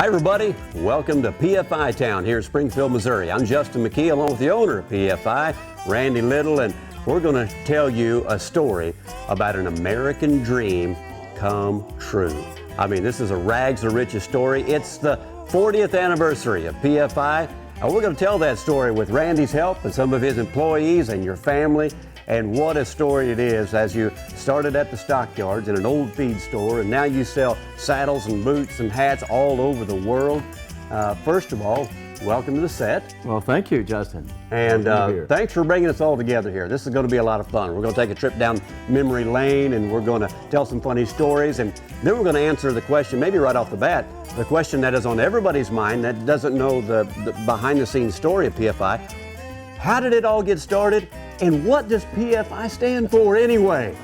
Hi everybody, welcome to PFI Town here in Springfield, Missouri. I'm Justin McKee along with the owner of PFI, Randy Little, and we're going to tell you a story about an American dream come true. I mean, this is a rags to riches story. It's the 40th anniversary of PFI, and we're going to tell that story with Randy's help and some of his employees and your family. And what a story it is, as you started at the stockyards in an old feed store, and now you sell saddles and boots and hats all over the world. First of all, welcome to the set. Well, thank you, Justin. And thanks for bringing us all together here. This is going to be a lot of fun. We're going to take a trip down memory lane, and we're going to tell some funny stories, and then we're going to answer the question, maybe right off the bat, the question that is on everybody's mind that doesn't know the behind-the-scenes story of PFI. How did it all get started? And what does PFI stand for anyway?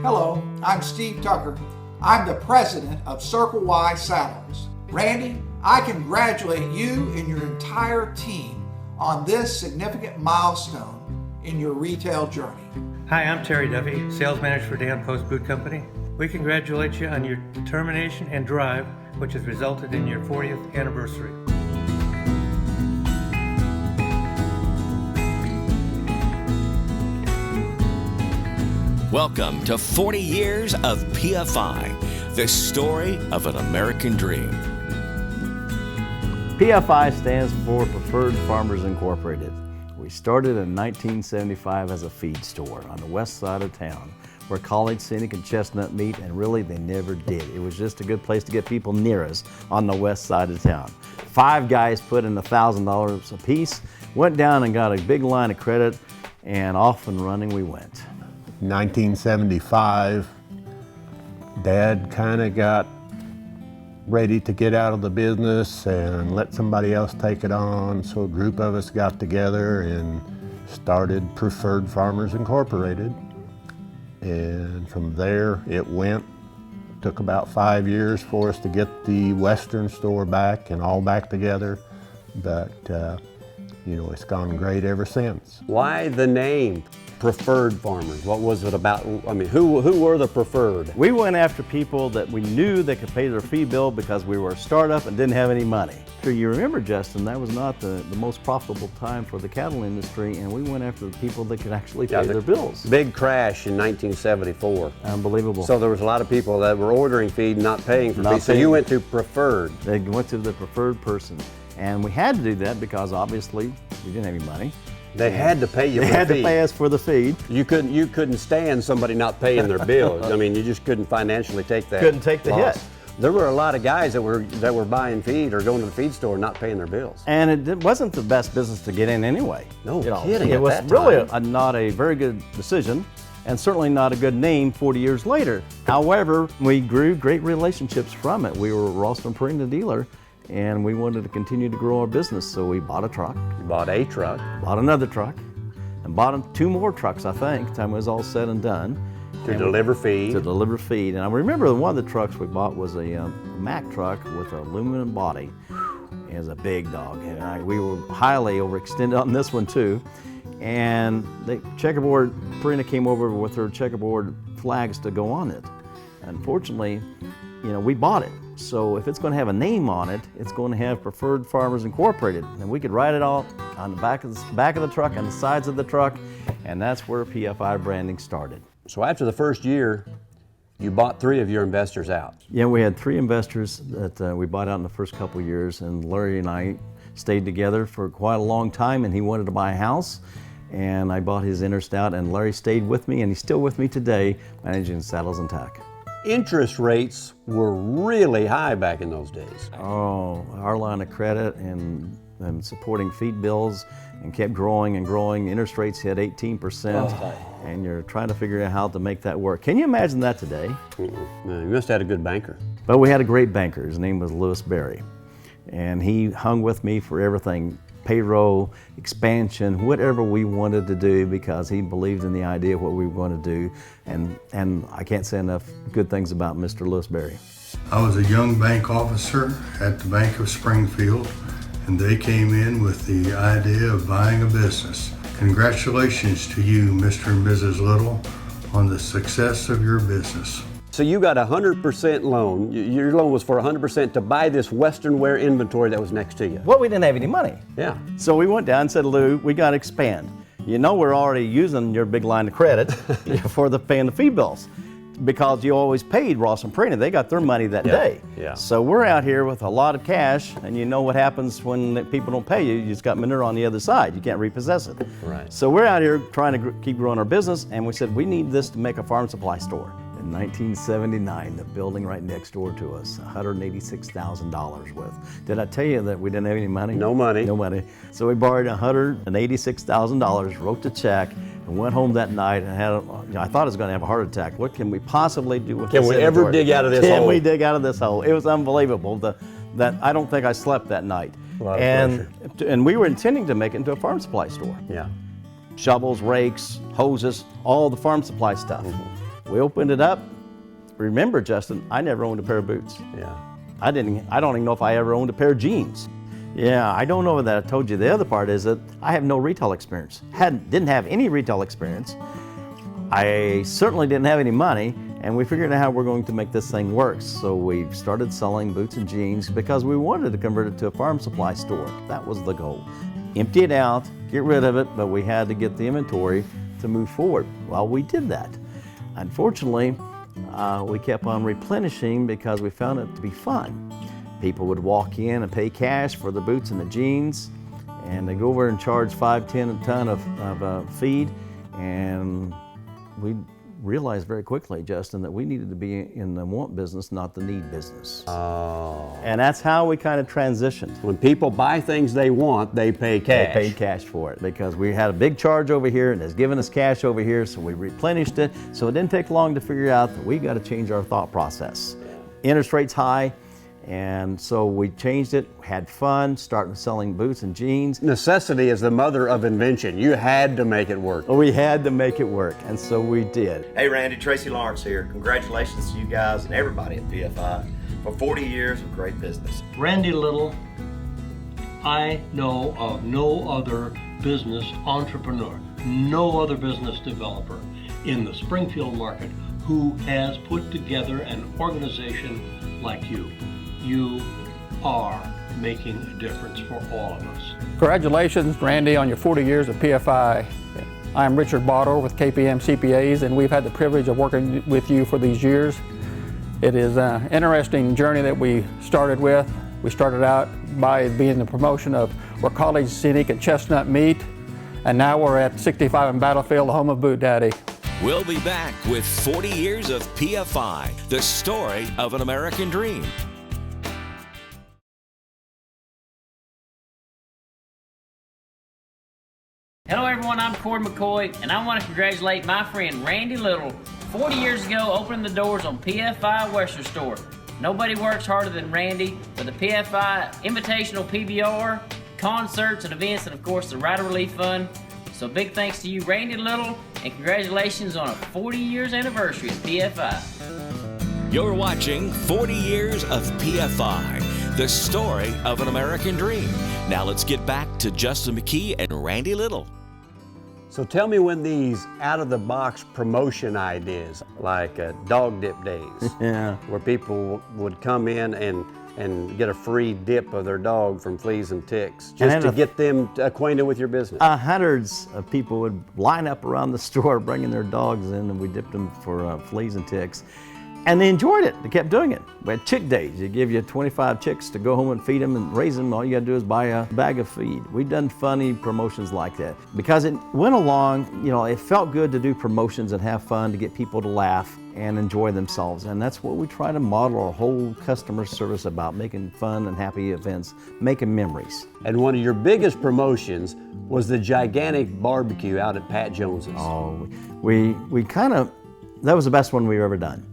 Hello, I'm Steve Tucker. I'm the president of Circle Y Saddles. Randy, I congratulate you and your entire team on this significant milestone in your retail journey. Hi, I'm Terry Duffy, sales manager for Dan Post Boot Company. We congratulate you on your determination and drive, which has resulted in your 40th anniversary. Welcome to 40 years of PFI, the story of an American dream. PFI stands for Preferred Farmers Incorporated. We started in 1975 as a feed store on the west side of town where College, Scenic, and Chestnut meet, and really they never did. It was just a good place to get people near us on the west side of town. 5 guys put in $1,000 a piece, went down and got a big line of credit, and off and running we went. 1975, Dad kind of got ready to get out of the business and let somebody else take it on, so a group of us got together and started Preferred Farmers Incorporated. And from there it went. Took about 5 years for us to get the Western Store back and all back together, but you know, it's gone great ever since. Why the name Preferred Farmers? What was it about? I mean, who were the preferred? We went after people that we knew they could pay their feed bill because we were a startup and didn't have any money. Sure, you remember, Justin, that was not the most profitable time for the cattle industry, and we went after the people that could actually pay their bills. Big crash in 1974. Unbelievable. So there was a lot of people that were ordering feed and not paying for feed. So you went to preferred. They went to the preferred person. And we had to do that because obviously we didn't have any money. They had to pay you for the feed. They had to pay us for the feed. You couldn't stand somebody not paying their bills. I mean, you just couldn't financially take that. Couldn't take the hit. There were a lot of guys that were buying feed or going to the feed store and not paying their bills. And it wasn't the best business to get in anyway. No kidding. It was really not a very good decision, and certainly not a good name 40 years later. However, we grew great relationships from it. We were a Ralston Purina dealer, and we wanted to continue to grow our business, so we bought a truck. You bought a truck. Bought another truck, and bought 2 more trucks, I think, time it was all said and done. To deliver feed. To deliver feed. And I remember one of the trucks we bought was a Mack truck with an aluminum body. It was a big dog, and we were highly overextended on this one too. And the checkerboard, Purina came over with her checkerboard flags to go on it. Unfortunately, you know, we bought it. So if it's going to have a name on it, it's going to have Preferred Farmers Incorporated. And we could write it all on the back of the truck, on the sides of the truck, and that's where PFI branding started. So after the first year, you bought 3 of your investors out. Yeah, we had 3 investors that we bought out in the first couple of years, and Larry and I stayed together for quite a long time, and he wanted to buy a house, and I bought his interest out, and Larry stayed with me, and he's still with me today, managing saddles and tack. Interest rates were really high back in those days. Oh, our line of credit and supporting feed bills and kept growing and growing. Interest rates hit 18%, and you're trying to figure out how to make that work. Can you imagine that today? You must have had a good banker. But we had a great banker. His name was Lewis Berry, and he hung with me for everything. Payroll, expansion, whatever we wanted to do, because he believed in the idea of what we were going to do, and I can't say enough good things about Mr. Lewis Berry. I was a young bank officer at the Bank of Springfield, and they came in with the idea of buying a business. Congratulations to you, Mr. and Mrs. Little, on the success of your business. So you got a 100% loan. Your loan was for 100% to buy this Western wear inventory that was next to you. Well, we didn't have any money. Yeah. So we went down and said, Lou, we got to expand. You know we're already using your big line of credit for paying the feed bills because you always paid Ross and Perina. They got their money that day. Yeah. So we're out here with a lot of cash, and you know what happens when people don't pay you. You just got manure on the other side. You can't repossess it. Right. So we're out here trying to keep growing our business, and we said we need this to make a farm supply store. In 1979, the building right next door to us, $186,000 worth. Did I tell you that we didn't have any money? No money. No money. So we borrowed $186,000, wrote the check, and went home that night and I thought I was going to have a heart attack. What can we possibly do with this? Can we ever inventory? dig out of this hole? Can we dig out of this hole? It was unbelievable. That I don't think I slept that night. A lot of pressure. And we were intending to make it into a farm supply store. Yeah. Shovels, rakes, hoses, all the farm supply stuff. We opened it up. Remember, Justin, I never owned a pair of boots. Yeah. I don't even know if I ever owned a pair of jeans. Yeah, I don't know that I told you. The other part is that I have no retail experience. Didn't have any retail experience. I certainly didn't have any money, and we figured out how we're going to make this thing work. So we started selling boots and jeans because we wanted to convert it to a farm supply store. That was the goal. Empty it out, get rid of it, but we had to get the inventory to move forward. Well, we did that. Unfortunately, we kept on replenishing because we found it to be fun. People would walk in and pay cash for the boots and the jeans, and they go over and charge $5, $10 a ton of feed, and we realized very quickly, Justin, that we needed to be in the want business, not the need business. Oh. And that's how we kind of transitioned. When people buy things they want, they pay cash. They paid cash for it because we had a big charge over here and it's given us cash over here, so we replenished it. So it didn't take long to figure out that we got to change our thought process. Interest rates high, and so we changed it, had fun, started selling boots and jeans. Necessity is the mother of invention. You had to make it work. We had to make it work, and so we did. Hey Randy, Tracy Lawrence here. Congratulations to you guys and everybody at PFI for 40 years of great business. Randy Little, I know of no other business entrepreneur, no other business developer in the Springfield market who has put together an organization like you. You are making a difference for all of us. Congratulations, Randy, on your 40 years of PFI. I'm Richard Bottor with KPM CPAs, and we've had the privilege of working with you for these years. It is an interesting journey that we started with. We started out by being the promotion of where college, scenic, and chestnut meet, and now we're at 65 and Battlefield, the home of BootDaddy. We'll be back with 40 years of PFI, the story of an American dream. Hello everyone, I'm Cord McCoy, and I want to congratulate my friend Randy Little, 40 years ago opening the doors on PFI Western Store. Nobody works harder than Randy for the PFI Invitational PBR, concerts and events, and of course the Rider Relief Fund. So big thanks to you, Randy Little, and congratulations on a 40 years anniversary of PFI. You're watching 40 years of PFI, the story of an American dream. Now let's get back to Justin McKee and Randy Little. So tell me when these out-of-the-box promotion ideas, like dog dip days, Yeah. where people would come in and get a free dip of their dog from fleas and ticks, just to get them acquainted with your business. Hundreds of people would line up around the store bringing their dogs in, and we dipped them for fleas and ticks. And they enjoyed it. They kept doing it. We had chick days. They give you 25 chicks to go home and feed them and raise them. All you got to do is buy a bag of feed. We've done funny promotions like that because it went along, it felt good to do promotions and have fun, to get people to laugh and enjoy themselves. And that's what we try to model our whole customer service about, making fun and happy events, making memories. And one of your biggest promotions was the gigantic barbecue out at Pat Jones's. Oh, we kind of, that was the best one we've ever done.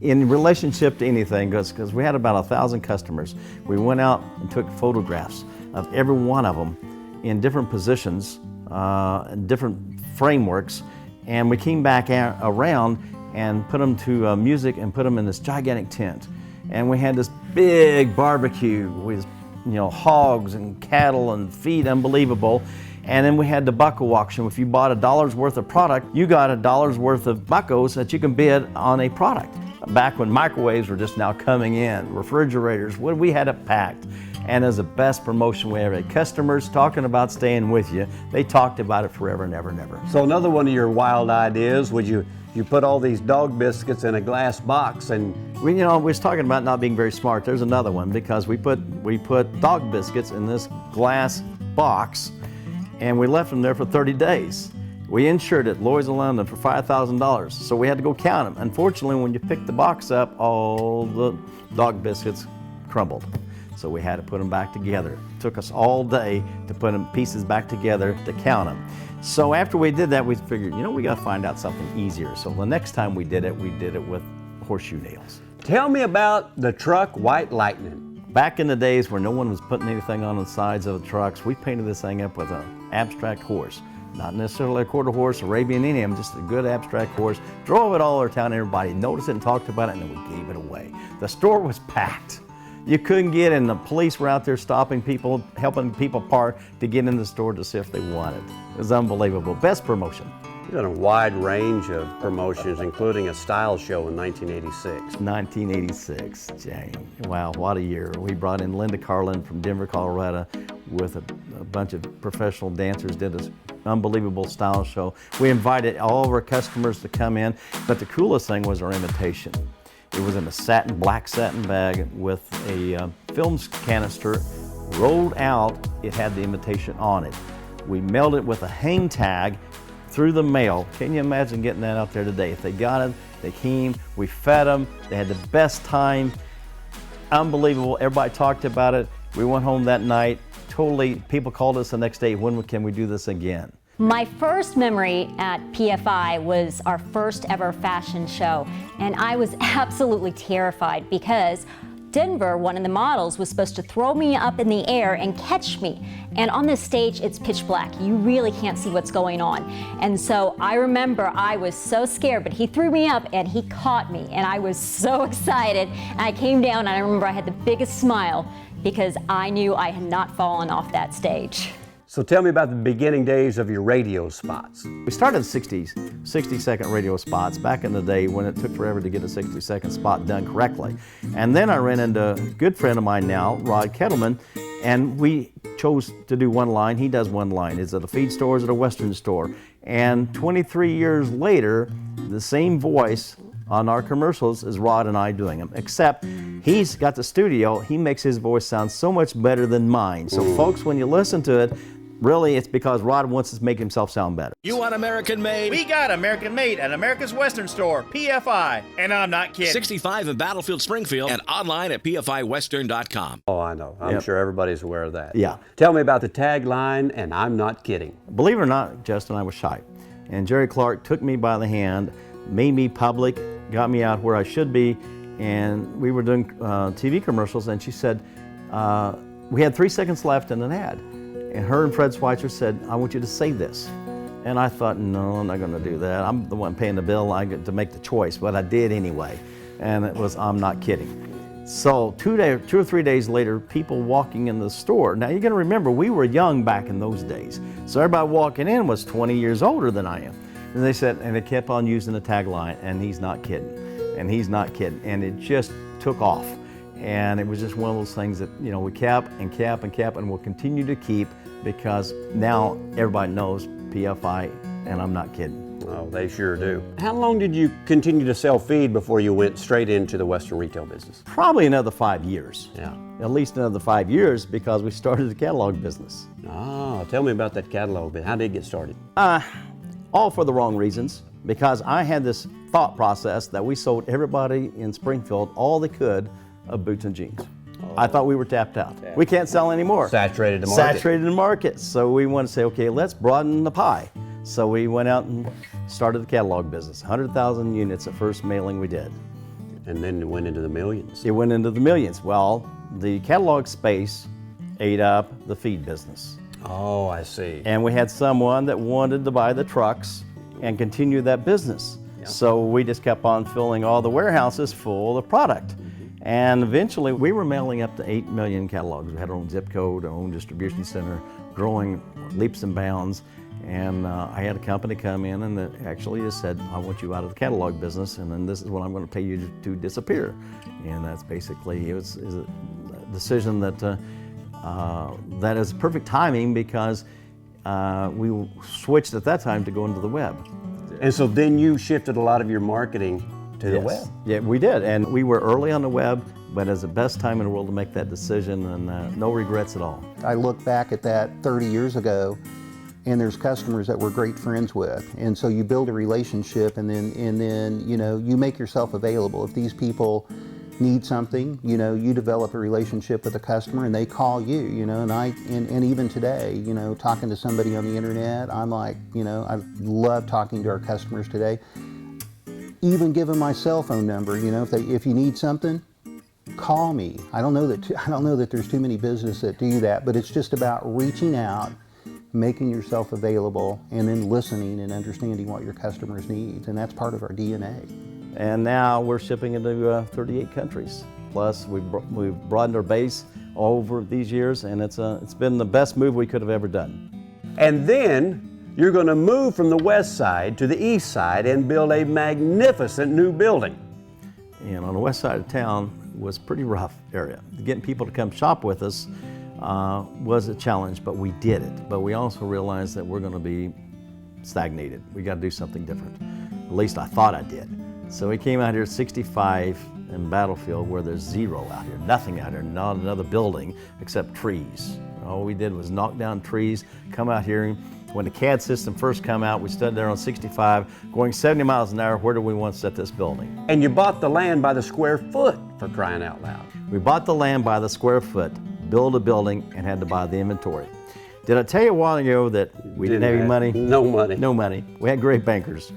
In relationship to anything, because we had about 1,000 customers. We went out and took photographs of every one of them in different positions, and different frameworks, and we came back around and put them to music and put them in this gigantic tent. And we had this big barbecue with hogs and cattle and feed, unbelievable. And then we had the buckle auction. If you bought $1 worth of product, you got $1 worth of buckles that you can bid on a product. Back when microwaves were just now coming in, refrigerators, we had it packed. And it was the best promotion we ever had. Customers talking about staying with you. They talked about it forever and ever and ever. So another one of your wild ideas, would you put all these dog biscuits in a glass box and... We was talking about not being very smart. There's another one, because we put dog biscuits in this glass box and we left them there for 30 days. We insured it, Lloyd's of London, for $5,000. So we had to go count them. Unfortunately, when you picked the box up, all the dog biscuits crumbled. So we had to put them back together. It took us all day to put them pieces back together to count them. So after we did that, we figured, we got to find out something easier. So the next time we did it with horseshoe nails. Tell me about the truck White Lightning. Back in the days where no one was putting anything on the sides of the trucks, we painted this thing up with an abstract horse. Not necessarily a quarter horse, Arabian Indian, just a good abstract horse. Drove it all over town, everybody noticed it and talked about it, and then we gave it away. The store was packed. You couldn't get in. The police were out there stopping people, helping people park to get in the store to see if they wanted. It was unbelievable. Best promotion. You've done a wide range of promotions, including a style show in 1986. 1986, wow, what a year. We brought in Linda Carlin from Denver, Colorado with a bunch of professional dancers, did an unbelievable style show. We invited all of our customers to come in, but the coolest thing was our invitation. It was in a black satin bag with a film canister rolled out. It had the invitation on it. We mailed it with a hang tag through the mail. Can you imagine getting that out there today? If they got it, they came, we fed them, they had the best time. Unbelievable, everybody talked about it. We went home that night, totally, people called us the next day, when can we do this again? My first memory at PFI was our first ever fashion show, and I was absolutely terrified because Denver, one of the models, was supposed to throw me up in the air and catch me. And on this stage, it's pitch black. You really can't see what's going on. And so I remember I was so scared, but he threw me up and he caught me. And I was so excited. And I came down and I remember I had the biggest smile because I knew I had not fallen off that stage. So tell me about the beginning days of your radio spots. We started 60-second radio spots back in the day when it took forever to get a 60-second spot done correctly. And then I ran into a good friend of mine now, Rod Kettleman, and we chose to do one line. He does one line. It's at a feed store, it's at a Western store. And 23 years later, the same voice on our commercials is Rod and I doing them, except he's got the studio. He makes his voice sound so much better than mine. So folks, when you listen to it, really, it's because Rod wants to make himself sound better. You want American made? We got American made at America's Western Store, PFI. And I'm not kidding. 65 in Battlefield, Springfield, and online at PFIWestern.com. Oh, I know. I'm sure everybody's aware of that. Yeah. Tell me about the tagline, and I'm not kidding. Believe it or not, Justin, I was shy. And Jerry Clark took me by the hand, made me public, got me out where I should be, and we were doing TV commercials, and she said, we had 3 seconds left in an ad. And her and Fred Schweitzer said, I want you to say this. And I thought, no, I'm not gonna do that. I'm the one paying the bill, I get to make the choice, but I did anyway. And it was, I'm not kidding. So 2 or 3 days later, people walking in the store. Now you're gonna remember, we were young back in those days. So everybody walking in was 20 years older than I am. And they said, and they kept on using the tagline, and he's not kidding, and he's not kidding. And it just took off. And it was just one of those things that, we kept and kept and kept and will continue to keep, because now everybody knows PFI, and I'm not kidding. Oh, they sure do. How long did you continue to sell feed before you went straight into the Western retail business? Probably another 5 years. Yeah. At least another 5 years, because we started the catalog business. Ah, tell me about that catalog bit. How did it get started? All for the wrong reasons, because I had this thought process that we sold everybody in Springfield all they could of boots and jeans. I thought we were tapped out. We can't sell anymore. Saturated the market. Saturated the market. So we want to say, okay, let's broaden the pie. So we went out and started the catalog business. 100,000 units, the first mailing we did. And then it went into the millions. It went into the millions. Well, the catalog space ate up the feed business. Oh, I see. And we had someone that wanted to buy the trucks and continue that business. Yep. So we just kept on filling all the warehouses full of product. And eventually we were mailing up to 8 million catalogs. We had our own zip code, our own distribution center, growing leaps and bounds. And I had a company come in and actually just said, I want you out of the catalog business, and then this is what I'm going to pay you to disappear. And that's basically, it was a decision that that is perfect timing, because we switched at that time to go into the web. And so then you shifted a lot of your marketing to the web. Yeah, we did, and we were early on the web, but it's the best time in the world to make that decision, and no regrets at all. I look back at that 30 years ago, and there's customers that we're great friends with, and so you build a relationship, and then you know, you make yourself available. If these people need something, you know, you develop a relationship with a customer and they call you, you know, and even today, you know, talking to somebody on the internet, I'm like, you know, I love talking to our customers today. Even give them my cell phone number, you know, if you need something, call me. I don't know that there's too many businesses that do that, but it's just about reaching out, making yourself available, and then listening and understanding what your customers need, and that's part of our DNA. And now we're shipping into 38 countries. Plus, we've broadened our base over these years, and it's been the best move we could have ever done. And then you're going to move from the west side to the east side and build a magnificent new building. And on the west side of town was a pretty rough area. Getting people to come shop with us was a challenge, but we did it. But we also realized that we're going to be stagnated. We got to do something different. At least I thought I did. So we came out here at 65 in Battlefield, where there's zero out here, nothing out here, not another building except trees. All we did was knock down trees, come out here. When the CAD system first came out, we stood there on 65, going 70 miles an hour. Where do we want to set this building? And you bought the land by the square foot, for crying out loud. We bought the land by the square foot, build a building, and had to buy the inventory. Did I tell you a while ago that we didn't have any money? No money. No money. We had great bankers.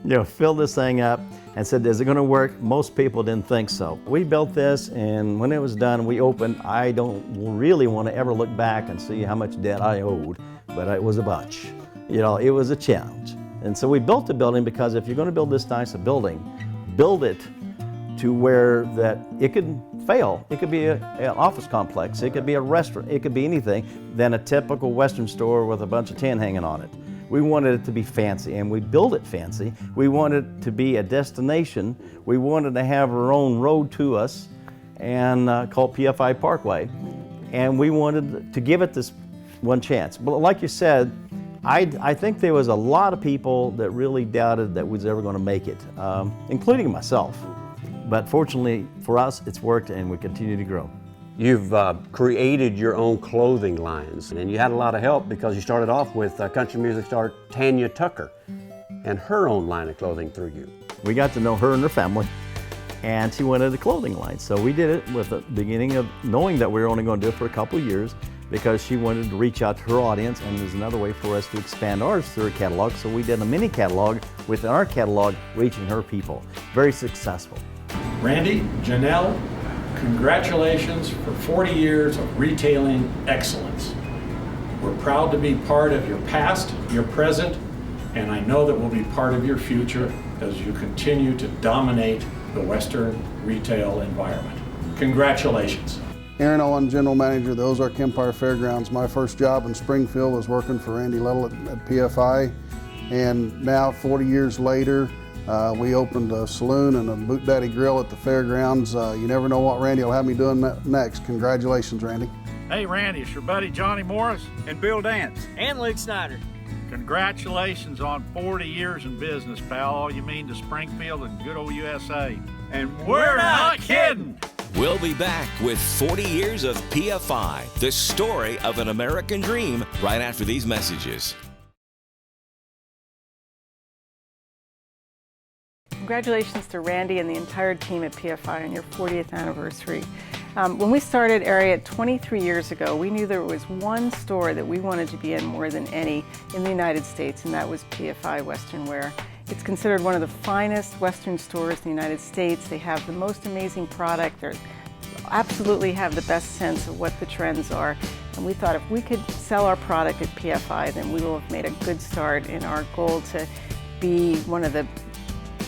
You know, filled this thing up and said, is it going to work? Most people didn't think so. We built this, and when it was done, we opened. I don't really want to ever look back and see how much debt I owed, but it was a bunch. You know, it was a challenge. And so we built the building, because if you're going to build this nice a building, build it to where that it could fail. It could be an office complex, it could be a restaurant, it could be anything than a typical Western store with a bunch of tin hanging on it. We wanted it to be fancy, and we built it fancy. We wanted it to be a destination. We wanted to have our own road to us, and called PFI Parkway. And we wanted to give it this one chance. But like you said, I think there was a lot of people that really doubted that we was ever going to make it, including myself. But fortunately for us, it's worked, and we continue to grow. You've created your own clothing lines, and you had a lot of help, because you started off with country music star Tanya Tucker and her own line of clothing through you. We got to know her and her family, and she wanted a clothing line. So we did it with the beginning of knowing that we were only going to do it for a couple of years, because she wanted to reach out to her audience, and there's another way for us to expand ours through her catalog. So we did a mini catalog within our catalog, reaching her people. Very successful. Randy, Janelle, congratulations for 40 years of retailing excellence. We're proud to be part of your past, your present, and I know that we'll be part of your future as you continue to dominate the Western retail environment. Congratulations. Aaron Owen, General Manager of the Ozark Empire Fairgrounds. My first job in Springfield was working for Randy Little at PFI, and now 40 years later, we opened a saloon and a BootDaddy grill at the fairgrounds. You never know what Randy will have me doing next. Congratulations, Randy. Hey, Randy, it's your buddy Johnny Morris And Bill Dance. And Luke Snyder. Congratulations on 40 years in business, pal. All you mean to Springfield and good old USA. And we're not kidding. We'll be back with 40 years of PFI, the story of an American dream, right after these messages. Congratulations to Randy and the entire team at PFI on your 40th anniversary. When we started Ariat 23 years ago, we knew there was one store that we wanted to be in more than any in the United States, and that was PFI Western Wear. It's considered one of the finest Western stores in the United States. They have the most amazing product. They absolutely have the best sense of what the trends are. And we thought if we could sell our product at PFI, then we will have made a good start in our goal to be one of the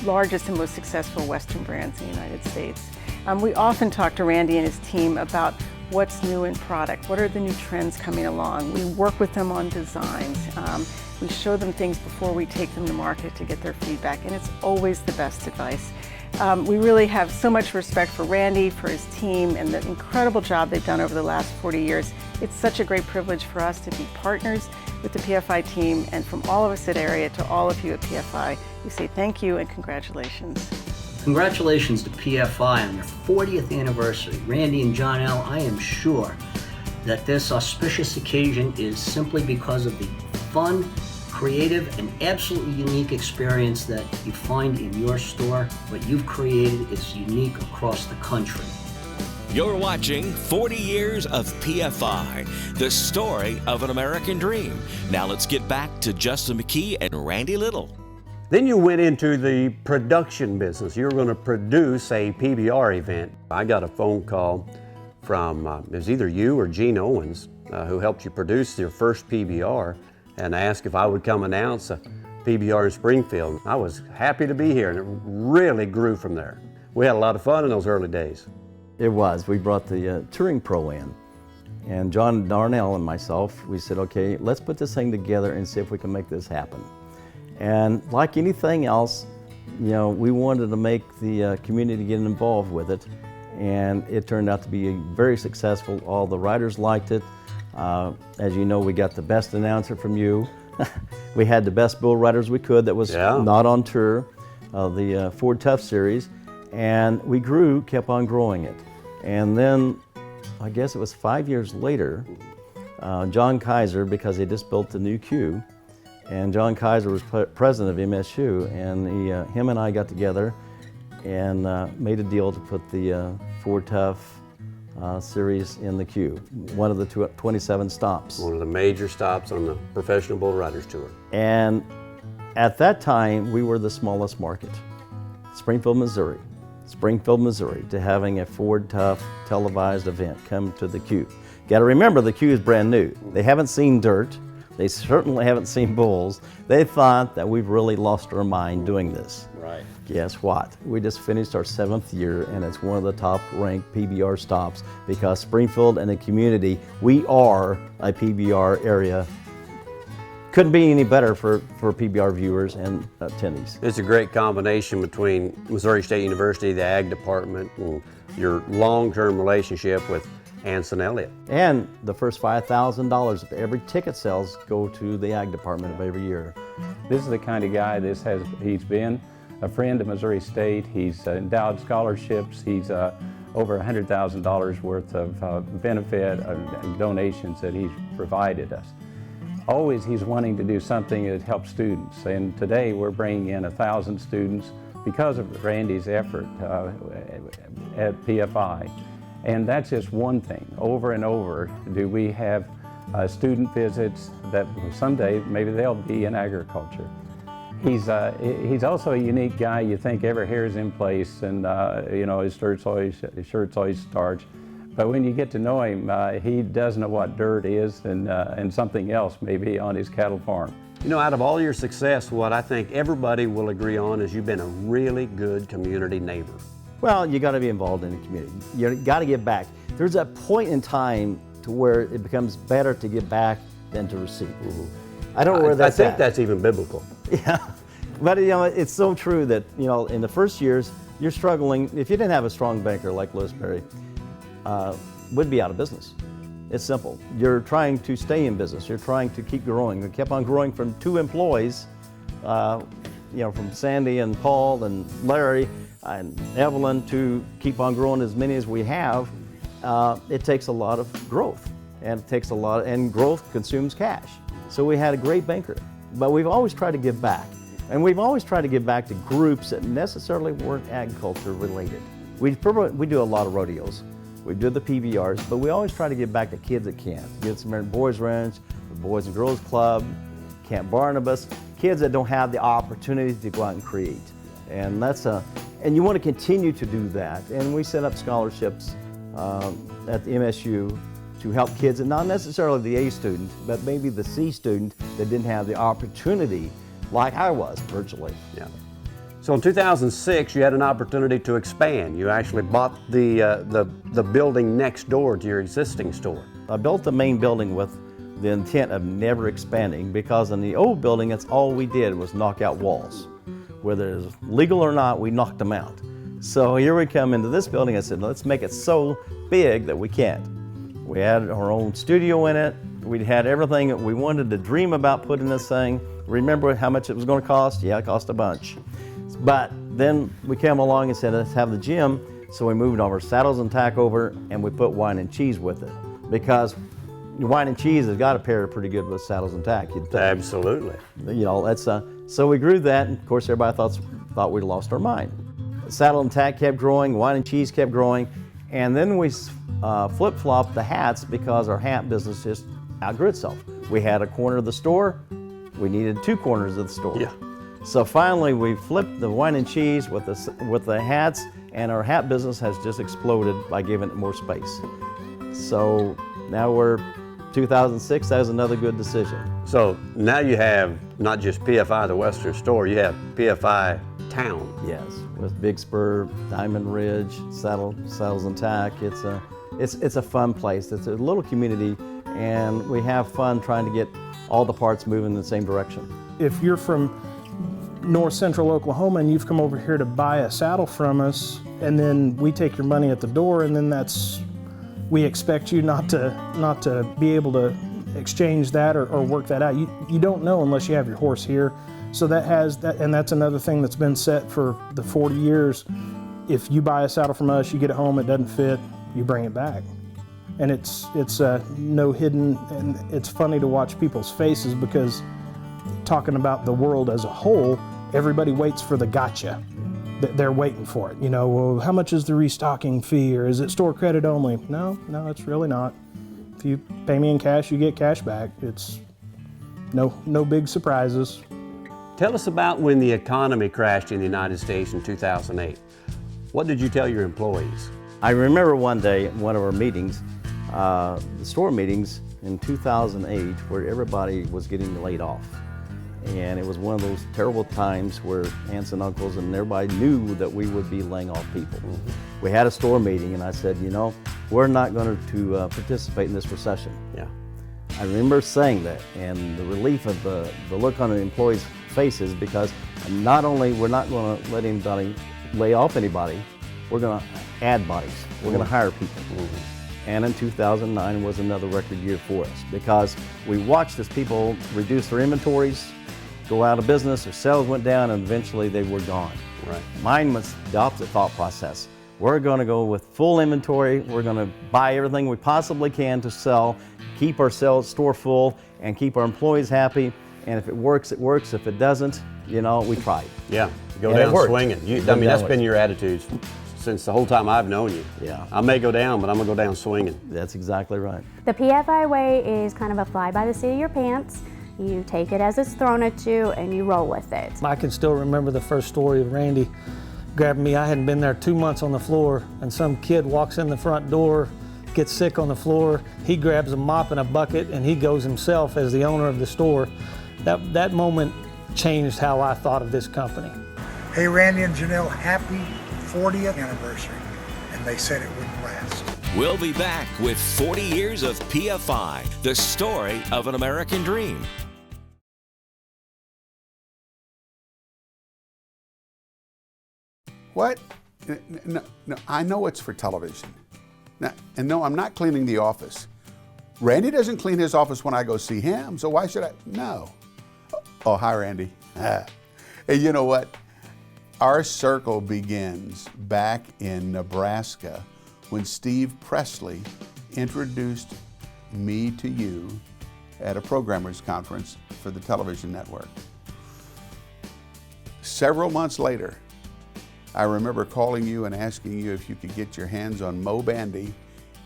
largest and most successful Western brands in the United States. We often talk to Randy and his team about what's new in product, what are the new trends coming along. We work with them on designs. We show them things before we take them to market to get their feedback, and it's always the best advice. We really have so much respect for Randy, for his team, and the incredible job they've done over the last 40 years. It's such a great privilege for us to be partners with the PFI team, and from all of us at Area to all of you at PFI, we say thank you and congratulations. Congratulations to PFI on your 40th anniversary. Randy and John L., I am sure that this auspicious occasion is simply because of the fun, creative, and absolutely unique experience that you find in your store. What you've created is unique across the country. You're watching 40 Years of PFI, the story of an American dream. Now let's get back to Justin McKee and Randy Little. Then you went into the production business. You were going to produce a PBR event. I got a phone call from, it was either you or Gene Owens, who helped you produce your first PBR, and asked if I would come announce a PBR in Springfield. I was happy to be here, and it really grew from there. We had a lot of fun in those early days. It was. We brought the Touring Pro in, and John Darnell and myself, we said, okay, let's put this thing together and see if we can make this happen. And like anything else, you know, we wanted to make the community get involved with it, and it turned out to be very successful. All the riders liked it. As you know, we got the best announcer from you. We had the best bull riders we could that was not on tour, the Ford Tough Series, and we grew, kept on growing it. And then, I guess it was 5 years later, John Kaiser, because he just built the new Q, and John Kaiser was president of MSU, and him and I got together and made a deal to put the Ford Tough series in the Q, one of the 27 stops. One of the major stops on the Professional Bull Riders Tour. And at that time, we were the smallest market, Springfield, Missouri, to having a Ford Tough televised event come to the Q. Got to remember, the Q is brand new. They haven't seen dirt. They certainly haven't seen bulls. They thought that we've really lost our mind doing this. Right. Guess what? We just finished our 7th year, and it's one of the top ranked PBR stops because Springfield and the community, we are a PBR area. Couldn't be any better for PBR viewers and attendees. It's a great combination between Missouri State University, the Ag Department, and your long-term relationship with Anson Elliott. And the first $5,000 of every ticket sales go to the Ag Department of every year. This is the kind of guy he's been a friend of Missouri State. He's endowed scholarships. He's over $100,000 worth of benefit and donations that he's provided us. Always he's wanting to do something that helps students. And today we're bringing in 1,000 students because of Randy's effort at PFI. And that's just one thing. Over and over do we have student visits that someday maybe they'll be in agriculture. He's also a unique guy. You think every hair's in place, and you know, his shirt's always starched. But when you get to know him, he does know what dirt is and something else maybe on his cattle farm. You know, out of all your success, what I think everybody will agree on is you've been a really good community neighbor. Well, you got to be involved in the community. You got to give back. There's a point in time to where it becomes better to give back than to receive. Mm-hmm. I don't know where that's I think that's even biblical. Yeah, but you know, it's so true that, you know, in the first years, you're struggling. If you didn't have a strong banker like Lewis Perry, would be out of business. It's simple. You're trying to stay in business. You're trying to keep growing. We kept on growing from 2 employees, you know, from Sandy and Paul and Larry and Evelyn to keep on growing as many as we have. It takes a lot of growth, and and growth consumes cash. So we had a great banker, but we've always tried to give back. And we've always tried to give back to groups that necessarily weren't agriculture related. We do a lot of rodeos. We do the PBRs, but we always try to give back to kids that can't. Good Samaritan Boys Ranch, the Boys and Girls Club, Camp Barnabas, kids that don't have the opportunity to go out and create. And and you want to continue to do that. And we set up scholarships at the MSU to help kids, and not necessarily the A student, but maybe the C student that didn't have the opportunity like I was virtually. Yeah. So in 2006, you had an opportunity to expand. You actually bought the building next door to your existing store. I built the main building with the intent of never expanding, because in the old building, that's all we did was knock out walls. Whether it was legal or not, we knocked them out. So here we come into this building. I said, let's make it so big that we can't. We had our own studio in it. We had everything that we wanted to dream about putting this thing. Remember how much it was going to cost? Yeah, it cost a bunch. But then we came along and said, let's have the gym. So we moved our saddles and tack over, and we put wine and cheese with it. Because wine and cheese has got to pair pretty good with saddles and tack. Absolutely. You know, that's so we grew that, and of course everybody thought we'd lost our mind. Saddle and tack kept growing, wine and cheese kept growing, and then we flip-flopped the hats because our hat business just outgrew itself. We had a corner of the store, we needed 2 corners of the store. Yeah. So finally we flipped the wine and cheese with the hats, and our hat business has just exploded by giving it more space. So now we're 2006, that was another good decision. So now you have not just PFI, the Western Store, you have PFI Town. Yes, with Big Spur, Diamond Ridge, Saddles and Tack. It's a fun place. It's a little community, and we have fun trying to get all the parts moving in the same direction. If you're from north central Oklahoma and you've come over here to buy a saddle from us, and then we take your money at the door, and then we expect you not to be able to exchange that or work that out. You don't know unless you have your horse here. So and that's another thing that's been set for the 40 years. If you buy a saddle from us, you get it home, it doesn't fit, you bring it back. And it's no hidden, and it's funny to watch people's faces, because talking about the world as a whole, everybody waits for the gotcha. They're waiting for it. You know, well, how much is the restocking fee, or is it store credit only? No, it's really not. If you pay me in cash, you get cash back. It's no big surprises. Tell us about when the economy crashed in the United States in 2008. What did you tell your employees? I remember one day at one of our meetings, the store meetings in 2008, where everybody was getting laid off. And it was one of those terrible times where aunts and uncles and everybody knew that we would be laying off people. Mm-hmm. We had a store meeting, and I said, you know, we're not going to participate in this recession. Yeah. I remember saying that, and the relief of the look on the employees' faces, because not only we're not going to let anybody lay off anybody, we're going to add bodies. We're going to hire people. Mm-hmm. And in 2009 was another record year for us, because we watched as people reduce their inventories, go out of business, their sales went down, and eventually they were gone. Right. Mine was the opposite thought process. We're going to go with full inventory. We're going to buy everything we possibly can to sell, keep our store full, and keep our employees happy. And if it works, it works. If it doesn't, you know, we tried. Yeah, go down swinging. I mean, that's been your attitude since the whole time I've known you. Yeah. I may go down, but I'm going to go down swinging. That's exactly right. The PFI way is kind of a fly by the seat of your pants. You take it as it's thrown at you, and you roll with it. I can still remember the first story of Randy grabbing me. I hadn't been there 2 months on the floor, and some kid walks in the front door, gets sick on the floor. He grabs a mop and a bucket, and he goes himself as the owner of the store. That moment changed how I thought of this company. Hey, Randy and Janelle, happy 40th anniversary. And they said it wouldn't last. We'll be back with 40 years of PFI, the story of an American dream. What? No, I know it's for television. And no, I'm not cleaning the office. Randy doesn't clean his office when I go see him, so why should I? No. Oh, hi, Randy. Hey, you know what? Our circle begins back in Nebraska when Steve Presley introduced me to you at a programmers conference for the television network. Several months later, I remember calling you and asking you if you could get your hands on Mo Bandy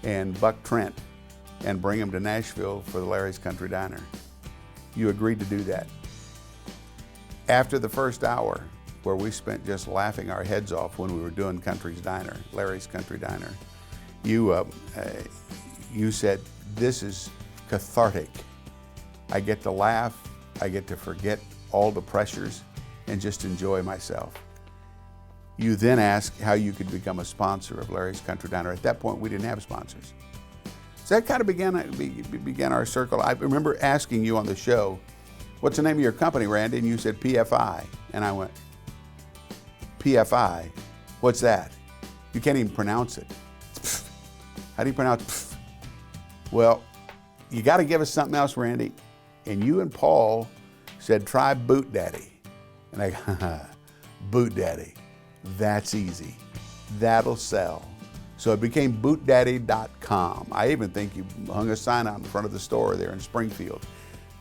and Buck Trent and bring them to Nashville for the Larry's Country Diner. You agreed to do that. After the first hour, where we spent just laughing our heads off when we were doing Country's Diner, Larry's Country Diner, you said, this is cathartic. I get to laugh, I get to forget all the pressures and just enjoy myself. you then asked how you could become a sponsor of Larry's Country Diner. At that point, we didn't have sponsors. So that kind of began our circle. I remember asking you on the show, what's the name of your company, Randy? And you said PFI. And I went, PFI? What's that? You can't even pronounce it. How do you pronounce pff? Well, you got to give us something else, Randy. And you and Paul said, try BootDaddy. And I go, BootDaddy. That's easy. That'll sell. So it became BootDaddy.com. I even think you hung a sign out in front of the store there in Springfield,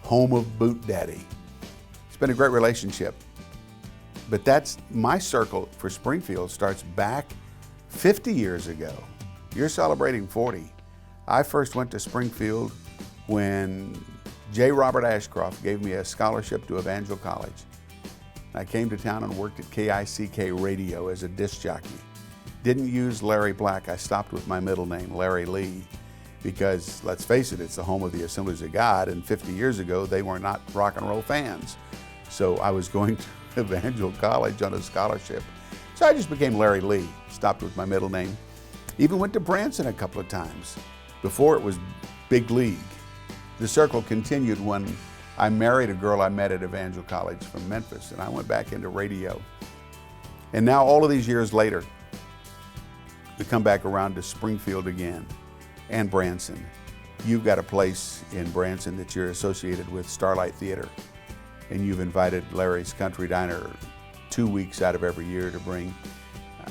home of BootDaddy. It's been a great relationship. But that's my circle for Springfield starts back 50 years ago. You're celebrating 40. I first went to Springfield when J. Robert Ashcroft gave me a scholarship to Evangel College. I came to town and worked at KICK Radio as a disc jockey. Didn't use Larry Black. I stopped with my middle name, Larry Lee, because let's face it, it's the home of the Assemblies of God, and 50 years ago, they were not rock and roll fans. So I was going to Evangel College on a scholarship. So I just became Larry Lee, stopped with my middle name. Even went to Branson a couple of times. Before it was Big League. The circle continued when I married a girl I met at Evangel College from Memphis, and I went back into radio. And now all of these years later, we come back around to Springfield again and Branson. You've got a place in Branson that you're associated with, Starlight Theater, and you've invited Larry's Country Diner 2 weeks out of every year to bring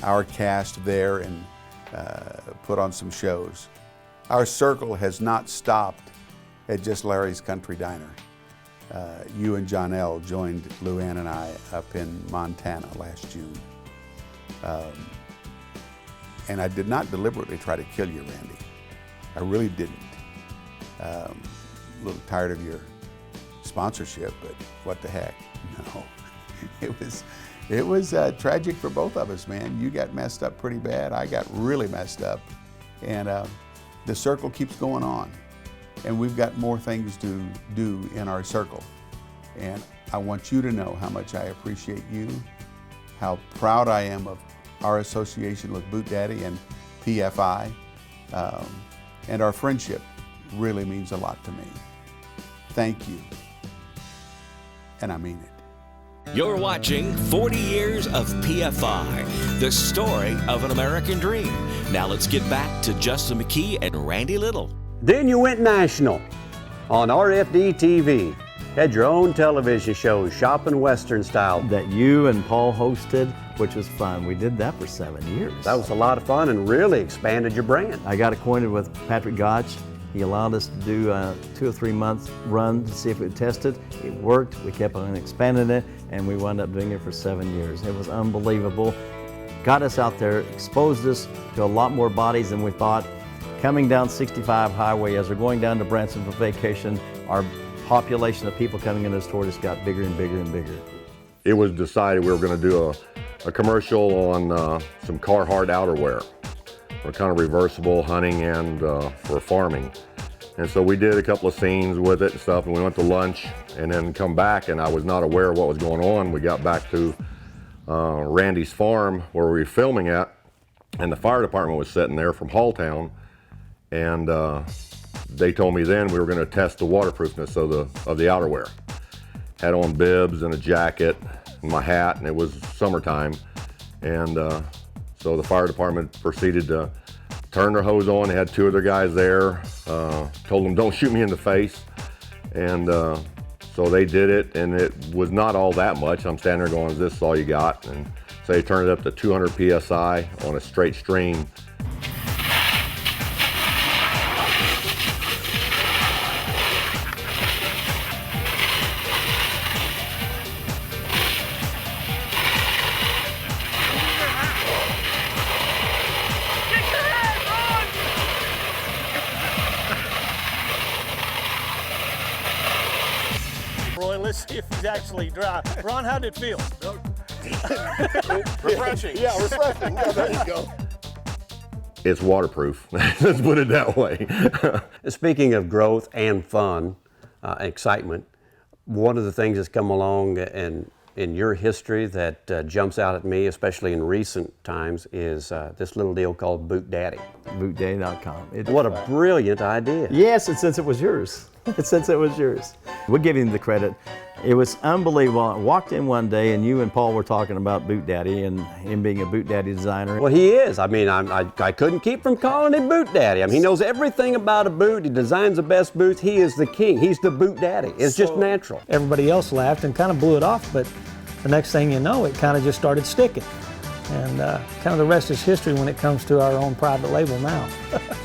our cast there and put on some shows. Our circle has not stopped at just Larry's Country Diner. You and John L. joined Luann and I up in Montana last June. And I did not deliberately try to kill you, Randy. I really didn't. A little tired of your sponsorship, but what the heck? No, it was tragic for both of us, man. You got messed up pretty bad. I got really messed up. And the circle keeps going on. And we've got more things to do in our circle. And I want you to know how much I appreciate you, how proud I am of our association with BootDaddy and PFI. And our friendship really means a lot to me. Thank you. And I mean it. You're watching 40 Years of PFI, the story of an American dream. Now let's get back to Justin McKee and Randy Little. Then you went national on RFD TV. Had your own television show, Shopping Western Style. That you and Paul hosted, which was fun. We did that for 7 years. That was a lot of fun and really expanded your brand. I got acquainted with Patrick Gotch. He allowed us to do a 2 or 3 month run to see if it tested. It worked. We kept on expanding it, and we wound up doing it for 7 years. It was unbelievable. Got us out there, exposed us to a lot more bodies than we thought. Coming down 65 highway, as we're going down to Branson for vacation, our population of people coming in the store just got bigger and bigger and bigger. It was decided we were going to do a commercial on some Carhartt outerwear for kind of reversible hunting and for farming. And so we did a couple of scenes with it and stuff, and we went to lunch and then come back, and I was not aware of what was going on. We got back to Randy's farm where we were filming at, and the fire department was sitting there from Halltown, and they told me then we were going to test the waterproofness of the outerwear. Had on bibs and a jacket and my hat, and it was summertime, and so the fire department proceeded to turn their hose on. They had 2 of their guys there, told them don't shoot me in the face, and so they did it, and it was not all that much. I'm standing there going, is this all you got? And so they turned it up to 200 PSI on a straight stream. Let's see if he's actually dry. Ron, how did it feel? Refreshing. Yeah, refreshing. Yeah, there you go. It's waterproof. Let's put it that way. Speaking of growth and fun, excitement, one of the things that's come along and in your history that jumps out at me, especially in recent times, is this little deal called BootDaddy. BootDaddy.com. What a brilliant idea. Yes, and since it was yours. Since it was yours. We'll give him the credit. It was unbelievable. I walked in one day and you and Paul were talking about BootDaddy and him being a BootDaddy designer. Well, he is. I mean, I couldn't keep from calling him BootDaddy. I mean, he knows everything about a boot. He designs the best boots. He is the king. He's the BootDaddy. It's just natural. Everybody else laughed and kind of blew it off, but the next thing you know, it kind of just started sticking. And kind of the rest is history when it comes to our own private label now.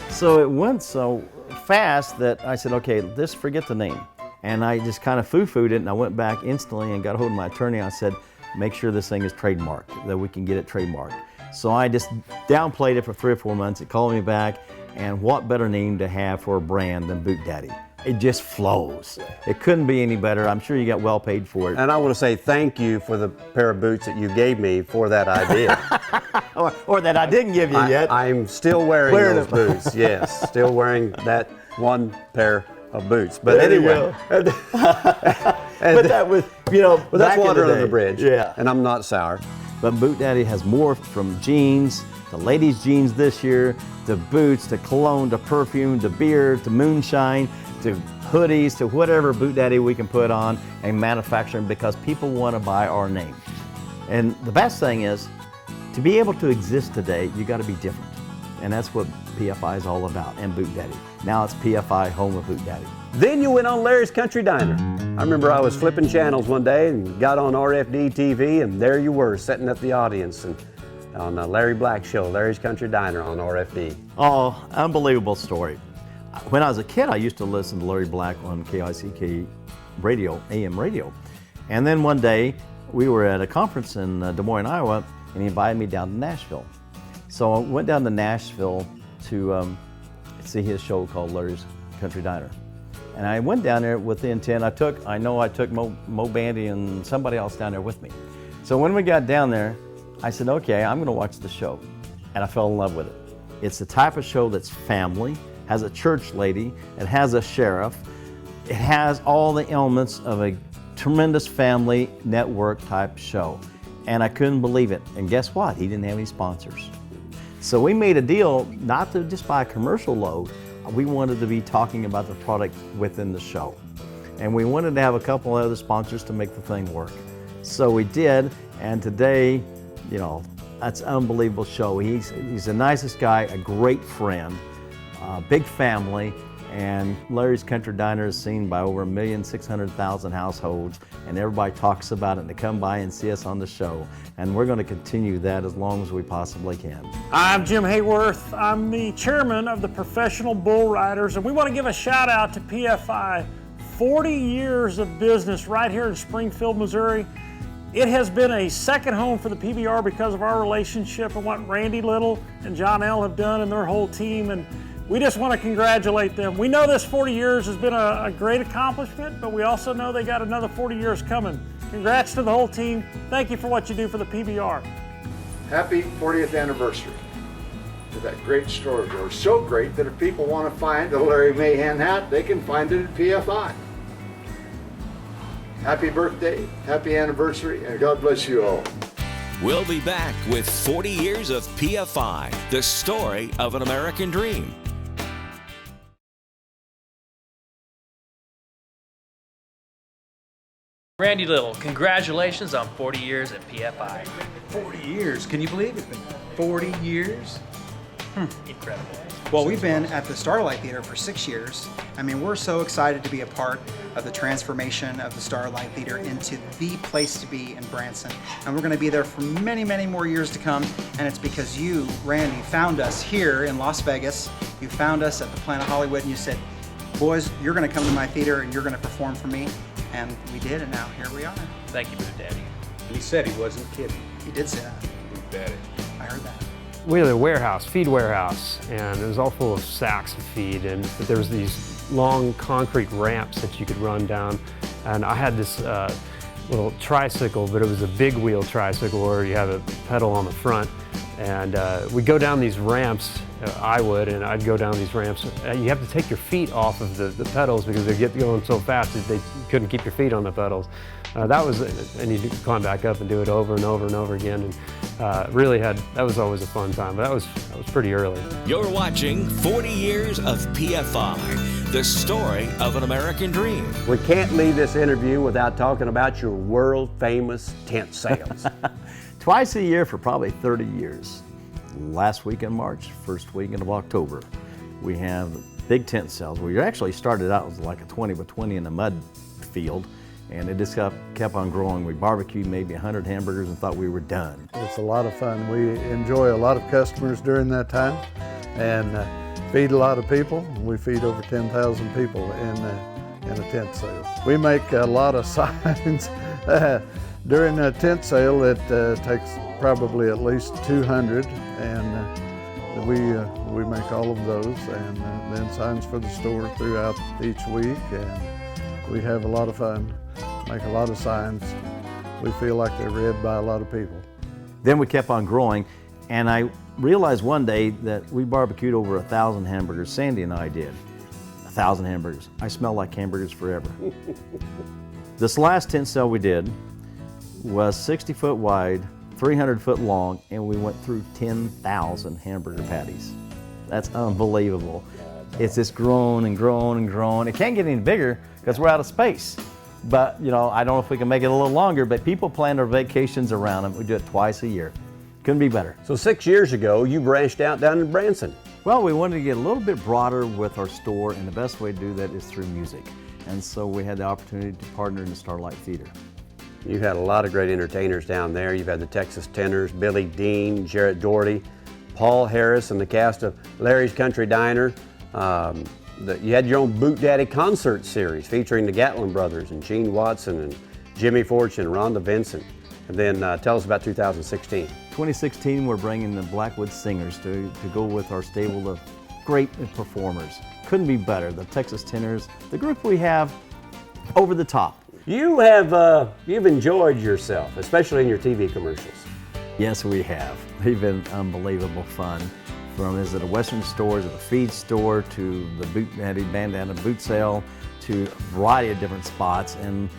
So it went so fast that I said, okay, let's forget the name. And I just kind of foo-fooed it, and I went back instantly and got a hold of my attorney. I said, make sure this thing is trademarked, that we can get it trademarked. So I just downplayed it for 3 or 4 months. It called me back, and what better name to have for a brand than BootDaddy? It just flows. It couldn't be any better. I'm sure you got well paid for it. And I want to say thank you for the pair of boots that you gave me for that idea. or that I didn't give you yet. I'm still wearing those boots, yes. Still wearing that one pair of boots. But there anyway. but that was, you know, but that's back water in the under the day. bridge. Yeah. And I'm not sour. But BootDaddy has morphed from jeans, to ladies' jeans this year, to boots, to cologne, to perfume, to beer, to moonshine, to hoodies, to whatever BootDaddy we can put on and manufacture because people want to buy our name. And the best thing is, to be able to exist today, you got to be different. And that's what PFI is all about, and BootDaddy. Now it's PFI, home of BootDaddy. Then you went on Larry's Country Diner. I remember I was flipping channels one day and got on RFD TV, and there you were, sitting at the audience and on the Larry Black Show, Larry's Country Diner on RFD. Oh, unbelievable story. When I was a kid, I used to listen to Larry Black on KICK radio, AM radio. And then one day, we were at a conference in Des Moines, Iowa, and he invited me down to Nashville. So I went down to Nashville to see his show called Larry's Country Diner. And I went down there with the intent, I took Mo Bandy and somebody else down there with me. So when we got down there, I said, okay, I'm gonna watch the show. And I fell in love with it. It's the type of show that's family, has a church lady, it has a sheriff, it has all the elements of a tremendous family network type show. And I couldn't believe it. And guess what? He didn't have any sponsors. So we made a deal not to just buy a commercial load, we wanted to be talking about the product within the show. And we wanted to have a couple other sponsors to make the thing work. So we did, and today, you know, that's an unbelievable show. He's the nicest guy, a great friend, big family, and Larry's Country Diner is seen by over 1,600,000 households, and everybody talks about it, and they come by and see us on the show. And we're going to continue that as long as we possibly can. I'm Jim Hayworth. I'm the chairman of the Professional Bull Riders, and we want to give a shout out to PFI. 40 years of business right here in Springfield, Missouri. It has been a second home for the PBR because of our relationship and what Randy Little and John L. have done and their whole team. And we just want to congratulate them. We know this 40 years has been a great accomplishment, but we also know they got another 40 years coming. Congrats to the whole team. Thank you for what you do for the PBR. Happy 40th anniversary to that great store of yours. So great that if people want to find the Larry Mahan hat, they can find it at PFI. Happy birthday, happy anniversary, and God bless you all. We'll be back with 40 years of PFI, the story of an American dream. Randy Little, congratulations on 40 years at PFI. 40 years, can you believe it's been 40 years? Incredible. Well, we've been at the Starlight Theater for 6 years. I mean, we're so excited to be a part of the transformation of the Starlight Theater into the place to be in Branson. And we're going to be there for many, many more years to come. And it's because you, Randy, found us here in Las Vegas. You found us at the Planet Hollywood and you said, boys, you're going to come to my theater and you're going to perform for me. And we did, and now here we are. Thank you, BootDaddy. He said he wasn't kidding. He did say that. BootDaddy. I heard that. We had a warehouse, feed warehouse, and it was all full of sacks of feed, and there was these long concrete ramps that you could run down. And I had this little tricycle, but it was a big wheel tricycle where you have a pedal on the front. And we'd go down these ramps, I would, and I'd go down these ramps. You have to take your feet off of the pedals because they get going so fast that you couldn't keep your feet on the pedals. And you'd climb back up and do it over and over and over again. And that was always a fun time, but that was pretty early. You're watching 40 Years of PFI, the story of an American dream. We can't leave this interview without talking about your world famous tent sales. Twice a year for probably 30 years. Last week in March, first weekend of October, we have big tent sales. We actually started out as like a 20 by 20 in a mud field, and it just kept on growing. We barbecued maybe 100 hamburgers and thought we were done. It's a lot of fun. We enjoy a lot of customers during that time and feed a lot of people. We feed over 10,000 people in a tent sale. We make a lot of signs. During a tent sale, it takes probably at least 200, and we make all of those, and then signs for the store throughout each week, and we have a lot of fun, make a lot of signs. We feel like they're read by a lot of people. Then we kept on growing, and I realized one day that we barbecued over 1,000 hamburgers. Sandy and I did. 1,000 hamburgers. I smell like hamburgers forever. This last tent sale we did was 60 foot wide, 300 foot long, and we went through 10,000 hamburger patties. That's unbelievable. It's just grown and grown and grown. It can't get any bigger because we're out of space. But, you know, I don't know if we can make it a little longer, but people plan their vacations around them. We do it twice a year. Couldn't be better. So 6 years ago, you branched out down in Branson. Well, we wanted to get a little bit broader with our store, and the best way to do that is through music. And so we had the opportunity to partner in the Starlight Theater. You've had a lot of great entertainers down there. You've had the Texas Tenors, Billy Dean, Jarrett Doherty, Paul Harris, and the cast of Larry's Country Diner. You had your own BootDaddy concert series featuring the Gatlin brothers and Gene Watson and Jimmy Fortune, Rhonda Vincent. And then tell us about 2016. 2016, we're bringing the Blackwood Singers to go with our stable of great performers. Couldn't be better. The Texas Tenors, the group we have, over the top. You've enjoyed yourself, especially in your TV commercials. Yes, we have. They've been unbelievable fun. From is it a Western Store, is it a feed store, to the BootDaddy bandana boot sale, to a variety of different spots, and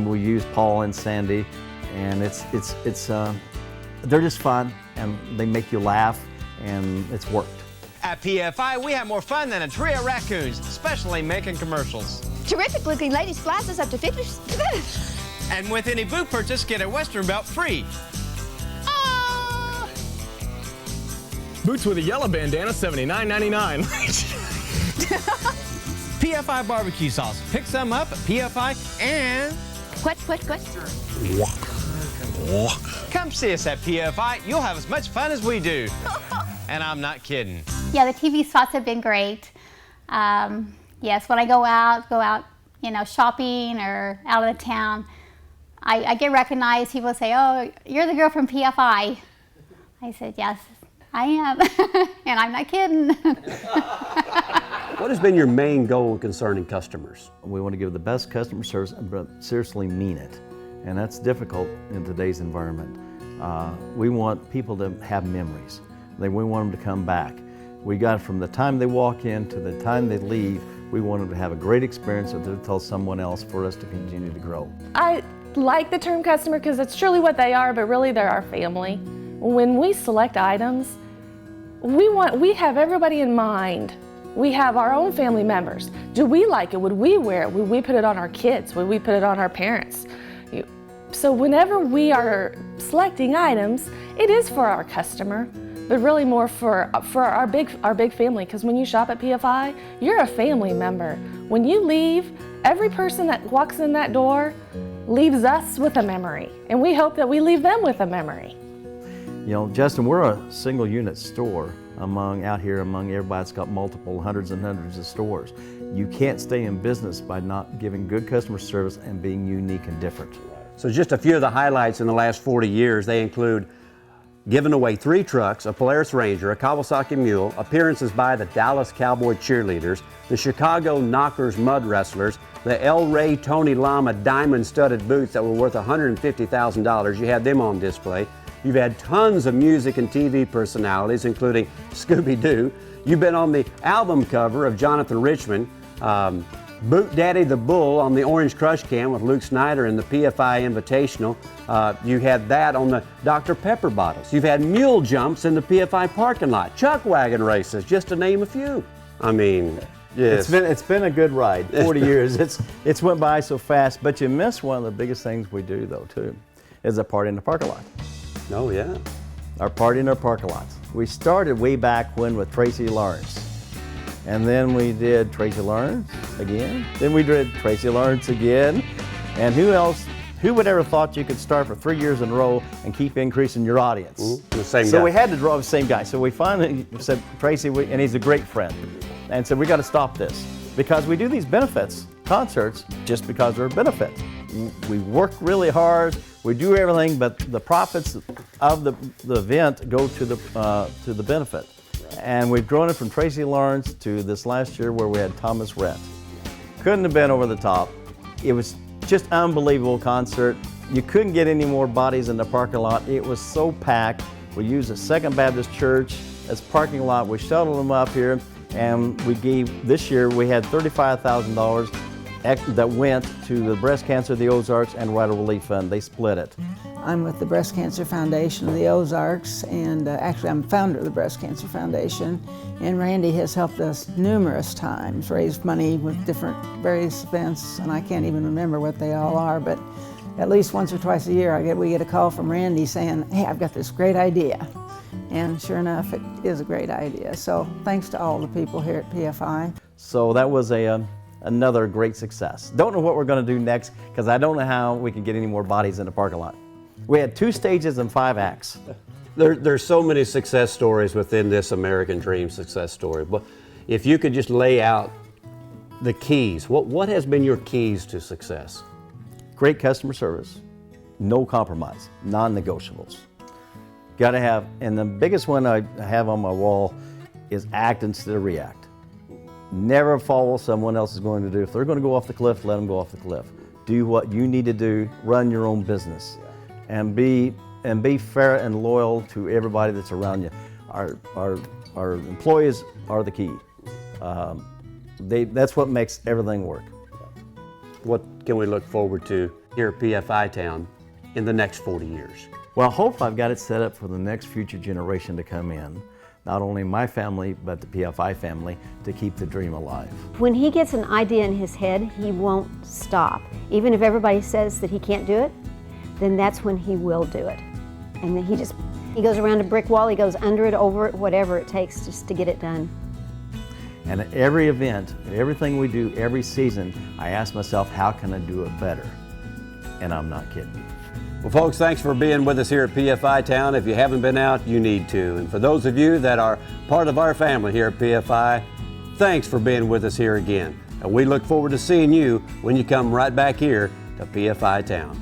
we use Paul and Sandy, and they're just fun, and they make you laugh, and it's worked. At PFI, we have more fun than a trio of raccoons, especially making commercials. Terrific looking ladies' glasses up to 50%. And with any boot purchase, get a Western belt free. Boots with a yellow bandana, $79.99. PFI barbecue sauce. Pick some up at PFI and... What? Come see us at PFI. You'll have as much fun as we do. And I'm not kidding. Yeah, the TV spots have been great. Yes, when I go out, shopping or out of the town, I get recognized. People say, "Oh, you're the girl from PFI." I said, "Yes, I am," and I'm not kidding. What has been your main goal concerning customers? We want to give the best customer service, but seriously mean it, and that's difficult in today's environment. We want people to have memories. We want them to come back. We got from the time they walk in to the time they leave, we want them to have a great experience that they'll tell someone else for us to continue to grow. I like the term customer because it's truly what they are, but really they're our family. When we select items, we have everybody in mind. We have our own family members. Do we like it? Would we wear it? Would we put it on our kids? Would we put it on our parents? So whenever we are selecting items, it is for our customer, but really more for our big family, because when you shop at PFI, you're a family member. When you leave, every person that walks in that door leaves us with a memory, and we hope that we leave them with a memory. You know, Justin, we're a single unit store among everybody that's got multiple hundreds and hundreds of stores. You can't stay in business by not giving good customer service and being unique and different. So just a few of the highlights in the last 40 years, they include giving away 3 trucks, a Polaris Ranger, a Kawasaki Mule, appearances by the Dallas Cowboy Cheerleaders, the Chicago Knockers Mud Wrestlers, the El Rey Tony Lama diamond-studded boots that were worth $150,000. You had them on display. You've had tons of music and TV personalities, including Scooby-Doo. You've been on the album cover of Jonathan Richman, BootDaddy the Bull on the Orange Crush can with Luke Snyder in the PFI Invitational. You had that on the Dr. Pepper bottles. You've had mule jumps in the PFI parking lot, chuck wagon races, just to name a few. I mean, yes. It's been a good ride. 40 years. It's went by so fast. But you miss one of the biggest things we do though too, is a party in the parking lot. Oh yeah. Our party in our parking lots. We started way back when with Tracy Lawrence. And then we did Tracy Lawrence again. Then we did Tracy Lawrence again. And who else? Who would ever thought you could start for 3 years in a row and keep increasing your audience? The same so guy. we had to draw the same guy. So we finally said, Tracy, and he's a great friend, and said, we got to stop this because we do these benefits concerts just because they're a benefit. We work really hard. We do everything, but the profits of the event go to the benefit. And we've grown it from Tracy Lawrence to this last year where we had Thomas Rhett. Couldn't have been over the top. It was just unbelievable concert. You couldn't get any more bodies in the parking lot. It was so packed. We used the Second Baptist Church as parking lot. We shuttled them up here, and we gave, this year we had $35,000 that went to the Breast Cancer of the Ozarks and Rider Relief Fund. They split it. I'm with the Breast Cancer Foundation of the Ozarks, and actually I'm founder of the Breast Cancer Foundation, and Randy has helped us numerous times raise money with different various events, and I can't even remember what they all are, but at least once or twice a year we get a call from Randy saying, hey, I've got this great idea. And sure enough, it is a great idea. So thanks to all the people here at PFI. So that was another great success. Don't know what we're going to do next because I don't know how we can get any more bodies in the parking lot. We had 2 stages and 5 acts. There's so many success stories within this American Dream success story. But if you could just lay out the keys, what has been your keys to success? Great customer service, no compromise, non-negotiables. Got to have, and the biggest one I have on my wall is act instead of react. Never follow someone else is going to do. If they're going to go off the cliff, let them go off the cliff. Do what you need to do, run your own business. And be fair and loyal to everybody that's around you. Our employees are the key. That's what makes everything work. What can we look forward to here at PFI Town in the next 40 years? Well, hopefully I've got it set up for the next future generation to come in. Not only my family, but the PFI family, to keep the dream alive. When he gets an idea in his head, he won't stop. Even if everybody says that he can't do it, then that's when he will do it. And then he goes around a brick wall, he goes under it, over it, whatever it takes just to get it done. And at every event, everything we do every season, I ask myself, how can I do it better? And I'm not kidding. Well, folks, thanks for being with us here at PFI Town. If you haven't been out, you need to. And for those of you that are part of our family here at PFI, thanks for being with us here again. And we look forward to seeing you when you come right back here to PFI Town.